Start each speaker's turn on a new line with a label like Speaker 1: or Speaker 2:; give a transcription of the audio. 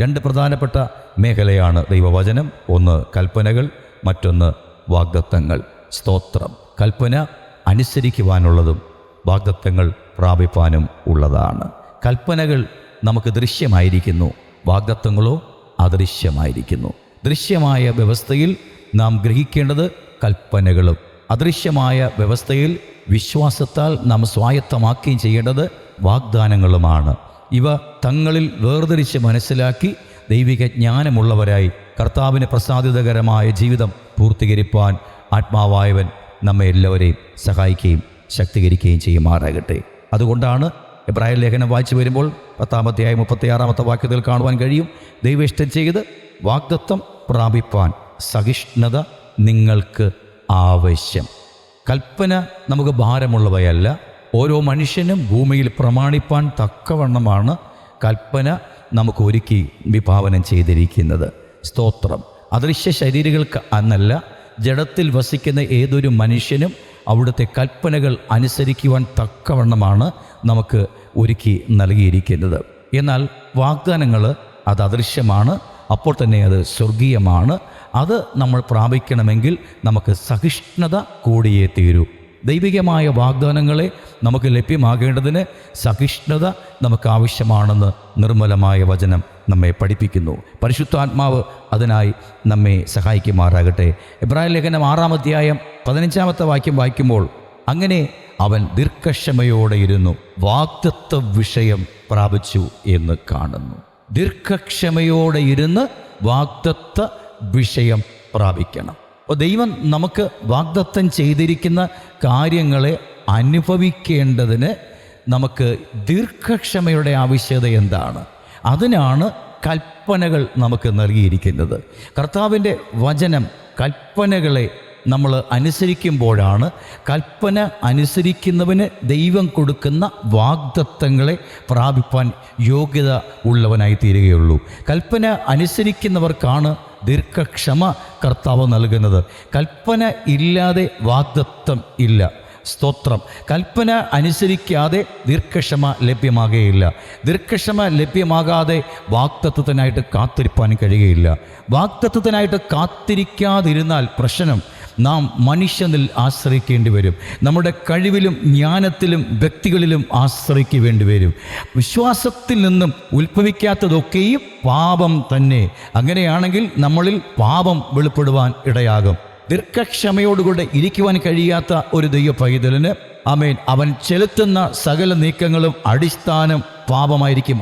Speaker 1: രണ്ട് പ്രധാനപ്പെട്ട മേഖലയാണ് ദൈവവചനം. ഒന്ന് കൽപ്പനകൾ, മറ്റൊന്ന് വാഗ്ദത്തങ്ങൾ. സ്തോത്രം. കൽപ്പന അനുസരിക്കുവാനുള്ളതും വാഗ്ദത്തങ്ങൾ പ്രാപിപ്പാനും ഉള്ളതാണ്. കൽപ്പനകൾ നമുക്ക് ദൃശ്യമായിരിക്കുന്നു, വാഗ്ദത്തങ്ങളോ അദൃശ്യമായിരിക്കുന്നു. ദൃശ്യമായ വ്യവസ്ഥയിൽ നാം ഗ്രഹിക്കേണ്ടത് കൽപ്പനകളും, അദൃശ്യമായ വ്യവസ്ഥയിൽ വിശ്വാസത്താൽ നാം സ്വായത്തമാക്കുകയും ചെയ്യേണ്ടത് വാഗ്ദാനങ്ങളുമാണ്. ഇവ തങ്ങളിൽ വേർതിരിച്ച് മനസ്സിലാക്കി ദൈവിക ജ്ഞാനമുള്ളവരായി കർത്താവിന് പ്രസാദിതകരമായ ജീവിതം പൂർത്തീകരിപ്പാൻ ആത്മാവായവൻ നമ്മെ എല്ലാവരെയും സഹായിക്കുകയും ശക്തീകരിക്കുകയും ചെയ്യുമാറാകട്ടെ. അതുകൊണ്ടാണ് എബ്രായർ ലേഖനം വായിച്ചു വരുമ്പോൾ 10-ാം അധ്യായം 36-ാമത്തെ വാക്യത്തിൽ കാണുവാൻ കഴിയും, ദൈവം ഇഷ്ടം ചെയ്ത് വാഗ്ദത്തം പ്രാപിപ്പാൻ സഹിഷ്ണുത നിങ്ങൾക്ക് ആവശ്യം. കൽപ്പന നമുക്ക് ഭാരമുള്ളവയല്ല. ഓരോ മനുഷ്യനും ഭൂമിയിൽ പ്രമാണിപ്പാൻ തക്കവണ്ണമാണ് കൽപ്പന നമുക്ക് ഒരുക്കി വിഭാവനം ചെയ്തിരിക്കുന്നത്. സ്തോത്രം. അദൃശ്യ ശരീരികൾക്ക് എന്നല്ല, ജഡത്തിൽ വസിക്കുന്ന ഏതൊരു മനുഷ്യനും അവിടുത്തെ കൽപ്പനകൾ അനുസരിക്കുവാൻ തക്കവണ്ണമാണ് നമുക്ക് ഒരുക്കി നൽകിയിരിക്കുന്നത്. എന്നാൽ വാഗ്ദാനങ്ങൾ അത് അദൃശ്യമാണ്, അപ്പോൾ തന്നെ അത് സ്വർഗീയമാണ്. അത് നമ്മൾ പ്രാപിക്കണമെങ്കിൽ നമുക്ക് സഹിഷ്ണുത കൂടിയേ തീരൂ. ദൈവികമായ വാഗ്ദാനങ്ങളെ നമുക്ക് ലഭ്യമാകേണ്ടതിന് സഹിഷ്ണുത നമുക്ക് ആവശ്യമാണെന്ന് നിർമ്മലമായ വചനം നമ്മെ പഠിപ്പിക്കുന്നു. പരിശുദ്ധാത്മാവ് അതിനായി നമ്മെ സഹായിക്കുമാറാകട്ടെ. എബ്രായർ ലേഖനം 6-ാം അധ്യായം 15-ാമത്തെ വാക്യം വായിക്കുമ്പോൾ, അങ്ങനെ അവൻ ദീർഘക്ഷമയോടെ ഇരുന്നു വാഗ്ദത്ത വിഷയം പ്രാപിച്ചു എന്ന് കാണുന്നു. ദീർഘക്ഷമയോടെ ഇരുന്ന് വാഗ്ദത്ത വിഷയം പ്രാപിക്കണം. അപ്പോൾ ദൈവം നമുക്ക് വാഗ്ദത്തം ചെയ്തിരിക്കുന്ന കാര്യങ്ങളെ അനുഭവിക്കേണ്ടതിന് നമുക്ക് ദീർഘക്ഷമയുടെ ആവശ്യകത എന്താണ്? അതിനാണ് കൽപ്പനകൾ നമുക്ക് നൽകിയിരിക്കുന്നത്. കർത്താവിൻ്റെ വചനം കൽപ്പനകളെ നമ്മൾ അനുസരിക്കുമ്പോഴാണ് കൽപ്പന അനുസരിക്കുന്നവന് ദൈവം കൊടുക്കുന്ന വാഗ്ദത്തങ്ങളെ പ്രാപിപ്പാൻ യോഗ്യത ഉള്ളവനായി തീരുകയുള്ളൂ. കൽപ്പന അനുസരിക്കുന്നവർക്കാണ് ദീർഘക്ഷമ കർത്താവ് നൽകുന്നത്. കൽപ്പന ഇല്ലാതെ വാഗ്ദത്തം ഇല്ല. സ്തോത്രം. കൽപ്പന അനുസരിക്കാതെ ദീർഘക്ഷമ ലഭ്യമാകുകയില്ല. ദീർഘക്ഷമ ലഭ്യമാകാതെ വാഗ്ദത്തത്തിനായിട്ട് കാത്തിരിപ്പാൻ കഴിയുകയില്ല. വാഗ്ദത്തത്തിനായിട്ട് കാത്തിരിക്കാതിരുന്നാൽ പ്രശ്നം, നാം മനുഷ്യനിൽ ആശ്രയിക്കേണ്ടി വരും. നമ്മുടെ കഴിവിലും ജ്ഞാനത്തിലും വ്യക്തികളിലും ആശ്രയിക്കേണ്ടി വരും. വിശ്വാസത്തിൽ നിന്നും ഉത്ഭവിക്കാത്തതൊക്കെയും പാപം തന്നെ. അങ്ങനെയാണെങ്കിൽ നമ്മളിൽ പാപം വെളിപ്പെടുവാൻ ഇടയാകും. ദീർഘക്ഷമയോടുകൂടെ ഇരിക്കുവാൻ കഴിയാത്ത ഒരു ദൈവ പൈതലിന് ആമേൻ, അവൻ ചെലുത്തുന്ന സകല നീക്കങ്ങളും അടിസ്ഥാനം പാപമായിരിക്കും.